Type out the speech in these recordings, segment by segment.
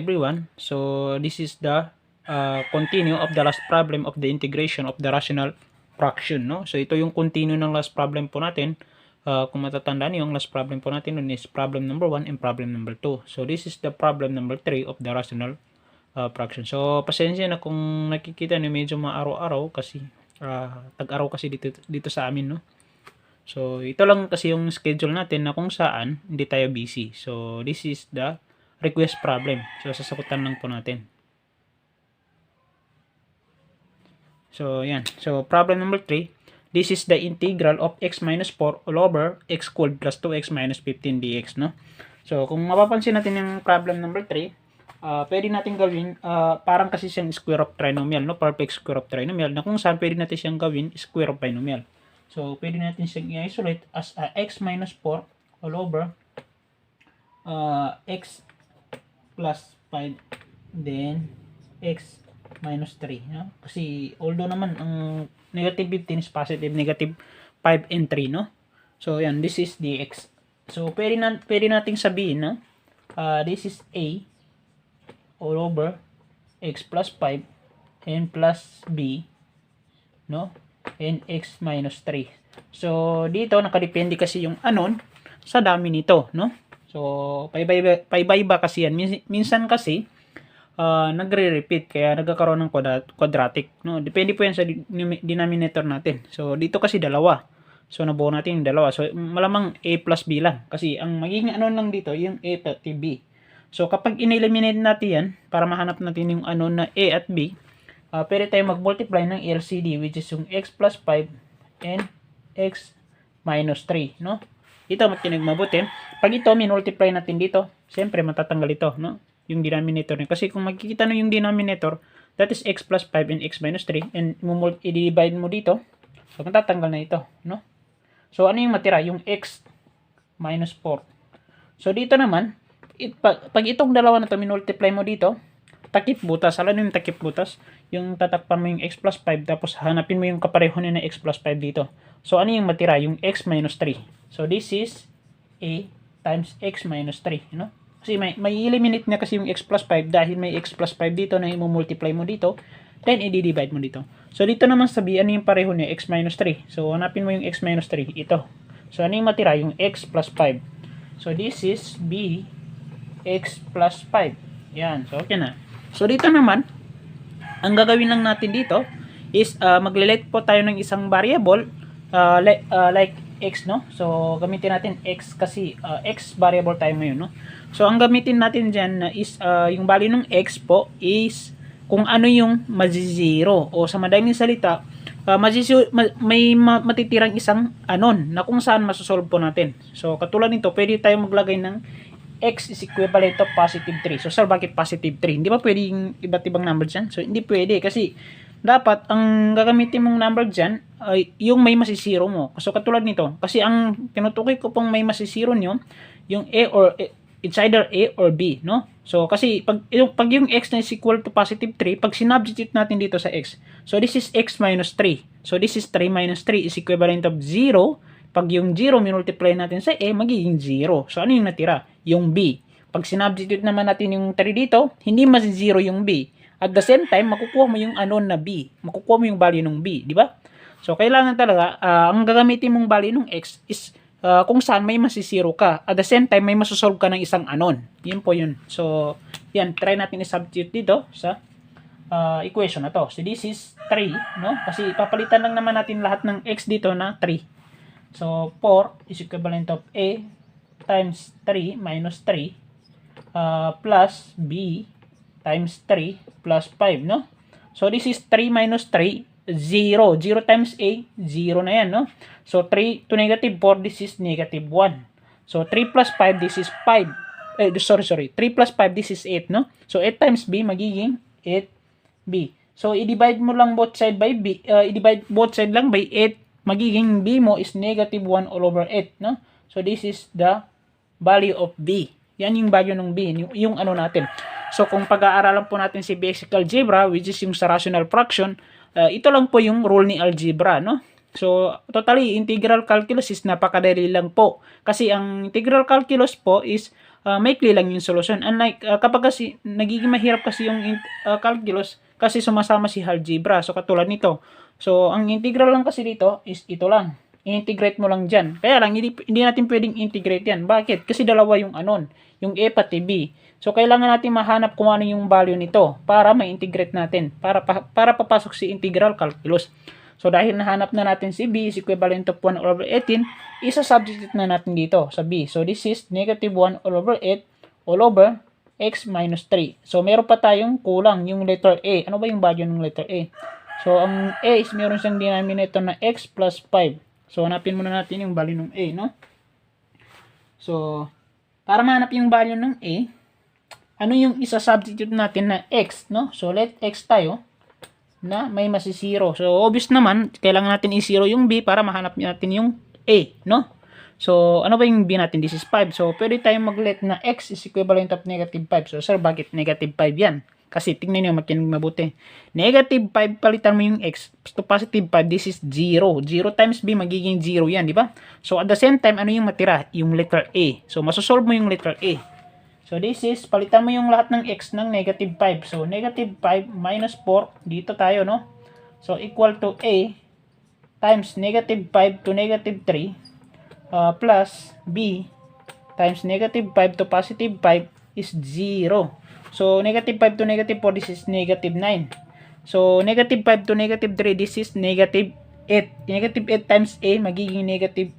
everyone. So this is the continue of the last problem of the integration of the rational fraction, no? So ito yung continue ng last problem po natin. Kung matatandaan yung last problem po natin nun is problem number 1 and problem number 2. So this is the problem number 3 of the rational fraction. So pasensya na kung nakikita niyo medyo maaraw-araw kasi tag-araw kasi dito sa amin, no? So ito lang kasi yung schedule natin na kung saan hindi tayo busy. So this is the request problem. So, sasagutan lang po natin. So, yan. So, problem number 3. This is the integral of x minus 4 all over x squared plus 2x minus 15 dx, no? So, kung mapapansin natin yung problem number 3, pwede natin gawin, parang kasi siyang square of trinomial, no? Perfect square of trinomial, na kung saan pwede natin siyang gawin square of binomial. So, pwede natin siyang i-isolate as x minus 4 all over x plus 5 then x minus 3, no? Kasi although naman ang negative 15 is positive, negative 5 and 3, no? So yan, this is dx. So pwede nating sabihin na this is a all over x plus 5 and plus b, no? And x minus 3. So dito nakadepende kasi yung anon sa dami nito, no? So, paiba-iba kasi yan. Minsan kasi, nagre-repeat, kaya nagkakaroon ng quadratic. No? Depende po yan sa denominator natin. So, dito kasi dalawa. So, nabuo natin yung dalawa. So, malamang a plus b lang. Kasi, ang magiging ano lang dito, yung a at b. So, kapag in-eliminate natin yan, para mahanap natin yung ano na a at b, pwede tayo mag-multiply ng LCD, which is yung x plus 5 and x minus 3, no? Ito makinig mabuti. Pag ito minultiply natin dito, siyempre matatanggal ito, no? Yung denominator niya. Kasi kung makikita nyo yung denominator, that is x plus 5 and x minus 3, and i-divide mo dito, so matatanggal na ito, no? So ano yung matira? Yung x minus 4. So dito naman, pag itong dalawa na to minultiply mo dito, takip butas. Alam nyo yung takip butas? Yung tatakpan mo yung x plus 5, tapos hanapin mo yung kapareho niya na x plus 5 dito. So ano yung matira? Yung x minus 3. So, this is a times x minus 3, you know? Kasi may eliminate niya kasi yung x plus 5 dahil may x plus 5 dito na i-multiply mo dito, then i-divide mo dito. So, dito naman sabihin ano yung pareho niya, x minus 3. So, hanapin mo yung x minus 3, ito. So, ano yung matira? Yung x plus 5. So, this is b x plus 5. Yan. So, okay na. So, dito naman, ang gagawin lang natin dito is magle-let po tayo ng isang variable like x, no? So, gamitin natin x kasi x variable tayo ngayon, no? So, ang gamitin natin dyan is yung value ng x po is kung ano yung mazizero. O sa madaling salita, may matitirang isang anon na kung saan masosolve po natin. So, katulad nito, pwede tayo maglagay ng x is equivalent to positive 3. So, sir, bakit positive 3? Hindi ba pwedeng iba't ibang number dyan? So, hindi pwede kasi dapat ang gagamitin mong number dyan ay yung may masisiro mo. So katulad nito, kasi ang tinutukoy ko pong may masisiro nyo, yung a or it's either a or b, no? So kasi pag yung x na is equal to positive 3, pag sinubstitute natin dito sa x, so this is x minus 3. So this is 3 minus 3 is equivalent of 0. Pag yung 0 minultiply natin sa a, magiging 0. So ano yung natira? Yung b. Pag sinubstitute naman natin yung 3 dito, hindi masizero yung b. At the same time, makukuha mo yung anon na b. Makukuha mo yung value ng b, di ba? So, kailangan talaga, ang gagamitin mong value ng x is kung saan may masisiro ka. At the same time, may masosolve ka ng isang anon. Yun po yun. So, yan, try natin i-substitute dito sa equation na to. So, this is 3, no? Kasi papalitan lang naman natin lahat ng x dito na 3. So, 4 is equivalent of a times 3 minus 3 plus b times 3 plus 5, no? So, this is 3 minus 3, 0. 0 times a, 0 na yan, no? So, 3 to negative 4, this is negative 1. So, 3 plus 5, this is 5. Sorry. 3 plus 5, this is 8, no? So, 8 times b, magiging 8b. So, i-divide mo lang both side by b, i-divide both side lang by 8, magiging b mo is negative 1 all over 8, no? So, this is the value of b. Yan yung value ng b, yung ano natin. So, kung pag-aaralan po natin si basic algebra, which is yung sa rational fraction, ito lang po yung rule ni algebra, no? So, totally, integral calculus is napakadali lang po. Kasi ang integral calculus po is maikli lang yung solusyon. Unlike, kapag kasi, nagiging mahirap kasi yung calculus, kasi sumasama si algebra. So, katulad nito. So, ang integral lang kasi dito is ito lang. I-integrate mo lang dyan. Kaya lang, hindi natin pwedeng integrate yan. Bakit? Kasi dalawa yung anon. Yung A pati B. So, kailangan natin mahanap kung ano yung value nito para ma-integrate natin. Para papasok si integral calculus. So, dahil nahanap na natin si B is equivalent of 1 over 18, isa-substitute na natin dito sa B. So, this is negative 1 all over 8 all over x minus 3. So, meron pa tayong kulang, yung letter A. Ano ba yung value ng letter A? So, ang A is meron siyang denominator na x plus 5. So, hanapin muna natin yung value ng A, no? So, para mahanap yung value ng A, ano yung isa-substitute natin na x, no? So, let x tayo na may masisiro. So, obvious naman, kailangan natin i-zero yung B para mahanap natin yung A, no? So, ano ba yung B natin? This is 5. So, pwede tayong mag-let na x is equivalent of negative 5. So, sir, bakit negative 5 yan? Kasi, tingnan nyo, makinig mabuti. Negative 5, palitan mo yung x to positive 5. This is 0. 0 times B, magiging 0 yan, di ba? So, at the same time, ano yung matira? Yung letter A. So, masosolve mo yung letter A. So, this is, palitan mo yung lahat ng x ng negative 5. So, negative 5 minus 4, dito tayo, no? So, equal to A times negative 5 to negative 3 plus B times negative 5 to positive 5 is 0. So, negative 5 to negative 4, this is negative 9. So, negative 5 to negative 3, this is negative 8. Negative 8 times A, magiging negative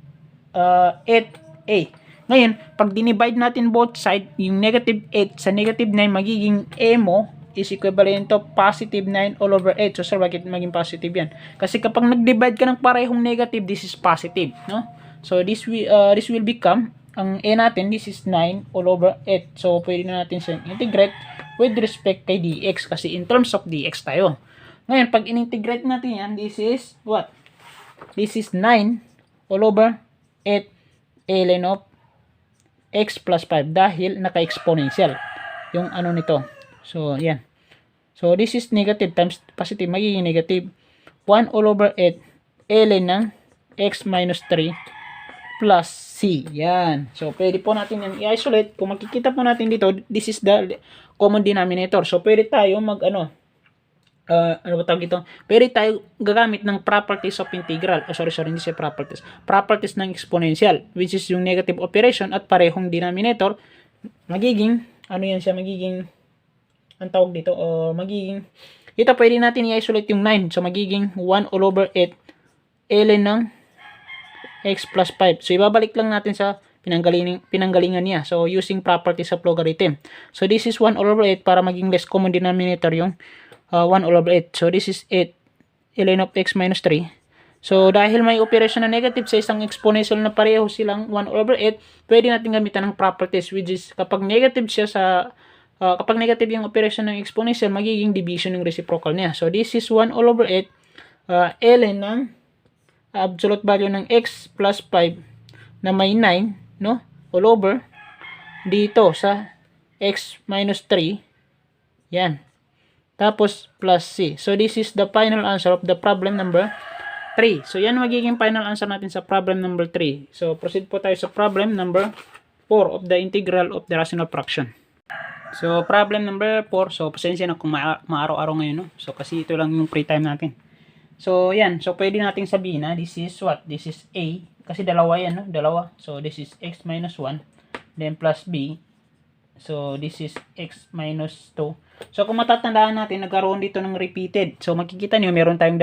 8A. Ngayon, pag dinivide natin both side, yung negative 8 sa negative 9, magiging A mo is equivalent to positive 9 all over 8. So, sir, bakit maging positive yan? Kasi kapag nag-divide ka ng parehong negative, this is positive, no? So, this will become, ang A natin, this is 9 all over 8. So, pwede na natin siyang integrate with respect kay dx kasi in terms of dx tayo. Ngayon, pag in-integrate natin yan, this is what? This is 9 all over 8 ln of x plus 5 dahil naka-exponential yung ano nito. So, yan. So, this is negative times positive. Magiging negative 1 all over 8 ln ng x minus 3 plus c. Yan. So, pwede po natin yan i-isolate. Kung makikita po natin dito, this is the common denominator. So, pwede tayo ano ba tawag ito? Pwede tayo gagamit ng properties of integral. Sorry, hindi siya properties. Properties ng exponential, which is yung negative operation at parehong denominator. Magiging, ano yan siya, magiging, ang tawag dito, magiging, ito pwede natin i-isolate yung 9. So, magiging 1 all over 8 ln ng x plus 5. So, ibabalik lang natin sa pinanggalingan niya. So, using properties of logarithm. So, this is 1 all over 8 para maging less common denominator yung 1 all over 8. So, this is 8 ln of x minus 3. So, dahil may operation na negative sa isang exponential na pareho silang 1 all over 8, pwede natin gamitan ng properties which is kapag negative siya kapag negative yung operation ng exponential, magiging division yung reciprocal niya. So, this is 1 all over 8 ln ng absolute value ng x plus 5 na may 9, no? All over dito sa x minus 3. Yan. Tapos, plus C. So, this is the final answer of the problem number 3. So, yan magiging final answer natin sa problem number 3. So, proceed po tayo sa problem number 4 of the integral of the rational fraction. So, problem number 4. So, pasensya na kung maaraw-araw ngayon, no? So, kasi ito lang yung free time natin. So, yan. So, pwede natin sabihin na this is what? This is A. Kasi dalawa yan, no? Dalawa. So, this is x minus 1. Then, plus B. So, this is x minus 2. So, kung matatandaan natin, nagkaroon dito ng repeated. So, makikita niyo, meron tayong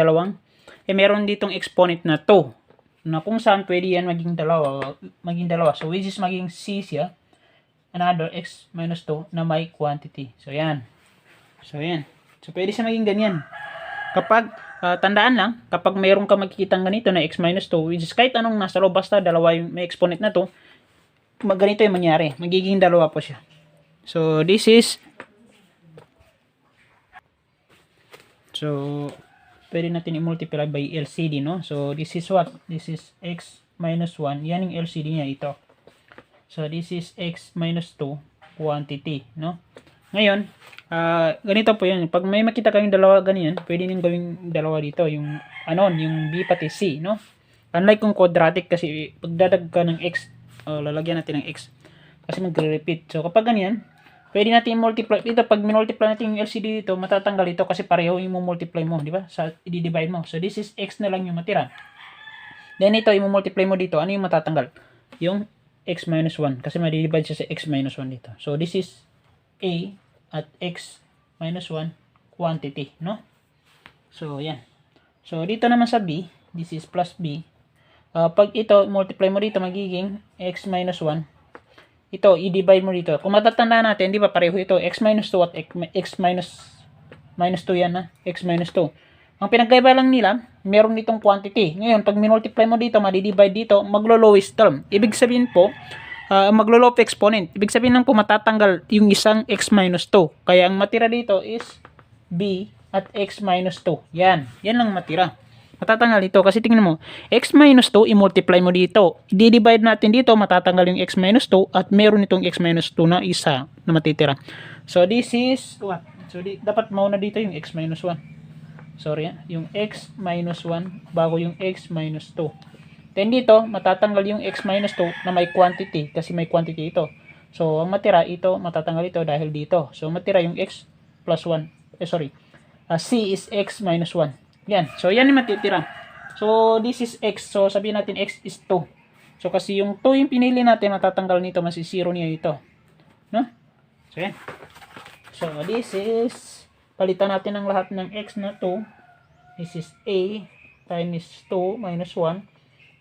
meron ditong exponent na 2. Na kung saan pwede yan maging dalawa. So, which is maging C siya. Another x minus 2 na may quantity. So, yan. So, pwede siya maging ganyan. Kapag, tandaan lang, kapag mayroon ka makikitang ganito na x minus 2, which is kahit anong nasa loob, basta dalawa yung may exponent na 2, ganito yung mangyari. Magiging dalawa po siya. So, this is, pwede natin i-multiply by LCD, no? So, this is what? This is x minus 1. Yan yung LCD niya, ito. So, this is x minus 2 quantity, no? Ngayon, ganito po yun. Pag may makita kayong dalawa ganyan, pwede nyo gawing dalawa dito. Yung B pati C, no? Unlike kung quadratic kasi pagdadag ka ng x, lalagyan natin ng x. Kasi magre-repeat. So, kapag ganyan, pwede natin i-multiply. Ito, pag minultiply natin yung LCD dito, matatanggal ito kasi pareho yung multiply mo, di ba? Sa i-divide mo. So, this is x na lang yung matira. Then, ito, i-multiply mo dito. Ano yung matatanggal? Yung x minus 1. Kasi ma-divide siya sa x minus 1 dito. So, this is a at x minus 1 quantity, no? So, yan. So, dito naman sa b, this is plus b. Pag ito, multiply mo dito, magiging x minus 1. Ito, i-divide mo dito. Kung matatandaan natin, di ba pareho ito, x minus 2 at x minus 2 yan, ha? X minus 2. Ang pinagkaiba lang nila, meron ditong quantity. Ngayon, pag minultiply mo dito, madi-divide dito, maglo-lowest term. Ibig sabihin po, maglo-low exponent. Ibig sabihin lang po, matatanggal yung isang x minus 2. Kaya ang matira dito is b at x minus 2. Yan. Yan lang matira. Matatanggal dito kasi tingnan mo, x minus 2 i-multiply mo dito. I-divide natin dito, matatanggal yung x minus 2 at meron itong x minus 2 na isa na matitira. So this is what? So dapat mauna dito yung x minus 1. Sorry, yung x minus 1 bago yung x minus 2. Then dito, matatanggal yung x minus 2 na may quantity kasi may quantity ito. So ang matira ito, matatanggal ito dahil dito. So matira yung x plus 1. C is x minus 1. Yan. So, yan yung matitira. So, this is x. So, sabihin natin x is 2. So, kasi yung 2 yung pinili natin, matatanggal nito, masisiro niya ito. No? So, yan. So, this is, palitan natin ang lahat ng x na 2. This is a times 2 minus 1.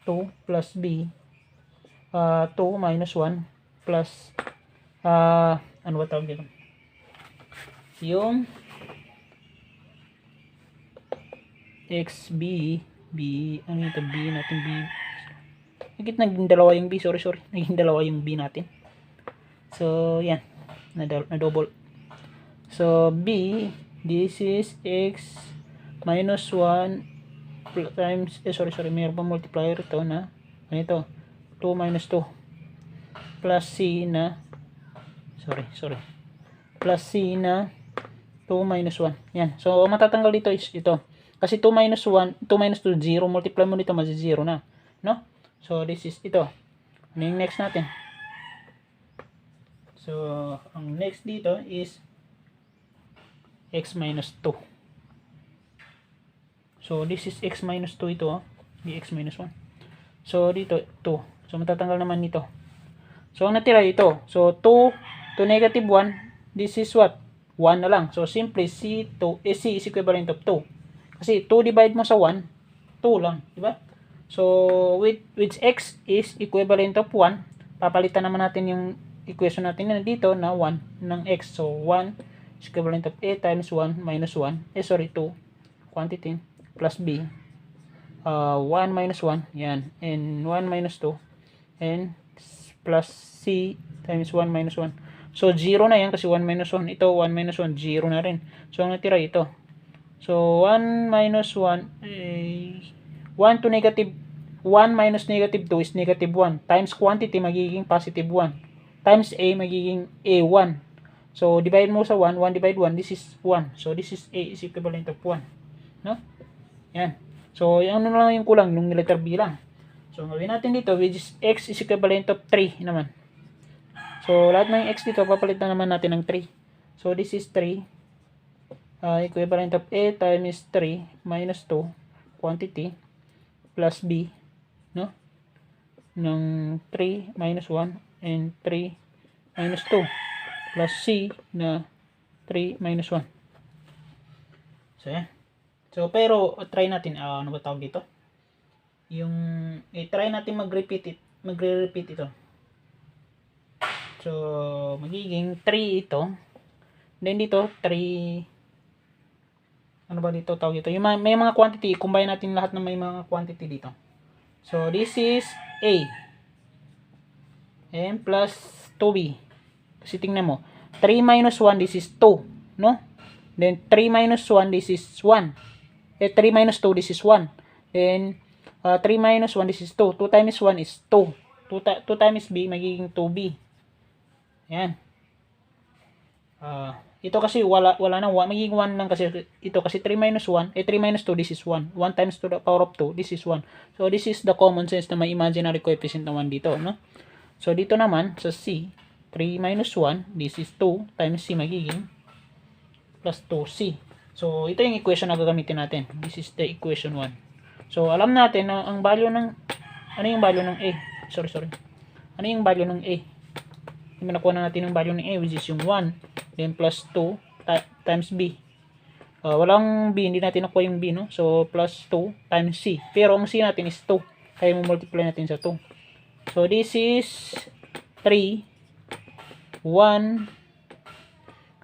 2 plus b. 2 minus 1 plus, ano ba tawag dito? Yung x b ano ito b natin b naging dalawa yung b, sorry naging dalawa yung b natin. So yan, na double. So b, this is x minus 1 times mayroon pa multiplier ito na ganito 2 minus 2 plus c na plus c na 2 minus 1. Yan. So matatanggal dito is ito. Kasi 2 minus 2, 0, multiply mo dito, masi-0 na. No? So, this is ito. Ano yung next natin? So, ang next dito is x minus 2. So, this is x minus 2 ito, di x minus 1. So, dito, 2. So, matatanggal naman nito. So, ang natira ito. So, 2 to negative 1, this is what? 1 na lang. So, simply, c is equivalent of 2. Kasi 2 divide mo sa 1, 2 lang, di ba? So, which x is equivalent of 1, papalitan naman natin yung equation natin na dito na 1 ng x. So, 1 is equivalent of a times 1 minus 1, 2, quantity, plus b, 1 minus 1, yan, and 1 minus 2, and plus c times 1 minus 1. So, 0 na yan kasi 1 minus 1, ito 1 minus 1, 0 na rin. So, ang natira ito. So, 1 minus 1, 1 to negative, 1 minus negative 2 is negative 1. Times quantity, magiging positive 1. Times a, magiging a1. So, divide mo sa 1, 1 divide 1, this is 1. So, this is a is equivalent of 1. No? Yan. So, ano lang yung kulang, nung letter b lang. So, gawin natin dito, which is x is equivalent of 3 naman. So, lahat ng x dito, papalitan naman natin ng 3. So, this is 3. Equivalent of a times 3 minus 2 quantity plus b, no? Ng 3 minus 1 and 3 minus 2 plus c na 3 minus 1. So, yan. So, pero try natin, ano ba tawag dito? Yung, try natin mag-repeat ito. So, magiging 3 ito. Then dito, 3, ano ba dito tawag dito? Yung may mga quantity, combine natin lahat ng may mga quantity dito. So, this is a. And plus 2b. Kasi tingnan mo, 3 minus 1, this is 2. No? Then, 3 minus 1, this is 1. 3 minus 2, this is 1. Then, 3 minus 1, this is 2. 2 times 1 is 2. 2 times b, magiging 2b. Yan. Ito kasi wala na 1, magiging 1 lang kasi ito kasi 3 minus 1, 3 minus 2, this is 1. 1 times to the power of 2, this is 1. So, this is the common sense na may imaginary coefficient na 1 dito, no? So, dito naman, sa C, 3 minus 1, this is 2 times c magiging plus 2c. So, ito yung equation na gagamitin natin. This is the equation 1. So, alam natin na ang value ng, ano yung value ng a? Sorry. Ano yung value ng a? Yung nakuha na natin yung value ng a, which is yung 1, then plus 2 times b. Walang b, hindi natin nakuha yung b, no? So, plus 2 times c. Pero ang c natin is 2. Kaya mo multiply natin sa 2. So, this is 3, 1,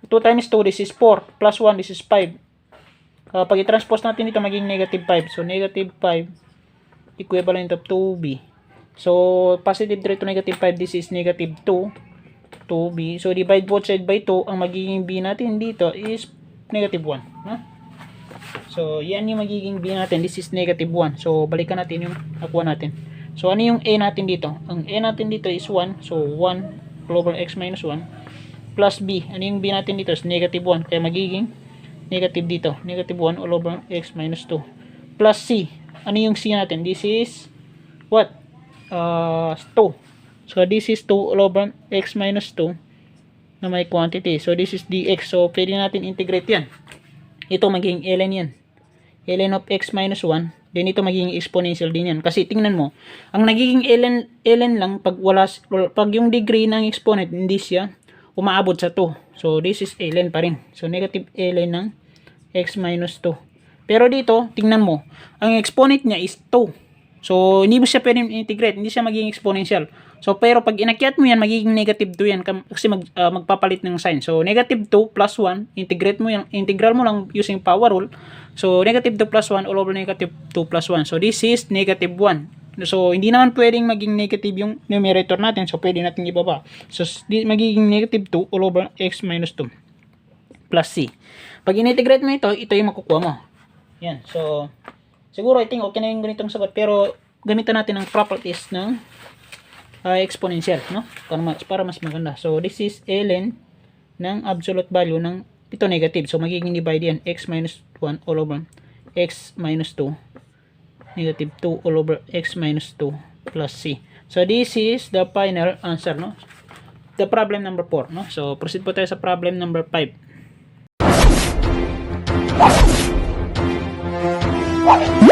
2 times 2, this is 4, plus 1, this is 5. Pag i-transpose natin dito, maging negative 5. So, negative 5, equivalent of 2b. So, positive 3 to negative 5, this is negative 2, 2b. So, divide both side by 2. Ang magiging b natin dito is negative 1. No? So, yan yung magiging b natin. This is negative 1. So, balikan natin yung nakuha natin. So, ano yung a natin dito? Ang a natin dito is 1. So, 1 over x minus 1. Plus b. Ano yung b natin dito? Is negative 1. Kaya magiging negative dito. Negative 1 all over x minus 2. Plus c. Ano yung c natin? This is what? 2. So, this is 2 all over x minus 2 na may quantity. So, this is dx. So, pwede natin integrate yan. Ito magiging ln yan. ln of x minus 1. Then, ito magiging exponential din yan. Kasi, tingnan mo, ang nagiging ln lang pag yung degree ng exponent, hindi siya umaabot sa 2. So, this is ln pa rin. So, negative ln ng x minus 2. Pero dito, tingnan mo, ang exponent niya is 2. So, hindi mo siya pwedeng integrate. Hindi siya magiging exponential. So, pero pag inakyat mo yan, magiging negative 2 yan. Kasi magpapalit ng sign. So, negative 2 plus 1, integrate mo yan. Integral mo lang using power rule. So, negative 2 plus 1 all over negative 2 plus 1. So, this is negative 1. So, hindi naman pwedeng maging negative yung numerator natin. So, pwede natin ibaba. So, magiging negative 2 all over x minus 2 plus c. Pag in-integrate mo ito yung makukuha mo. Yan. So, siguro, I think okay na yung ganitong sagot. Pero, gamitan natin ang properties ng exponential, no? Para mas maganda. So, this is ln ng absolute value ng ito negative. So, magiging divide yan. X minus 1 all over x minus 2. Negative 2 all over x minus 2 plus c. So, this is the final answer, no? The problem number 4, no? So, proceed po tayo sa problem number 5.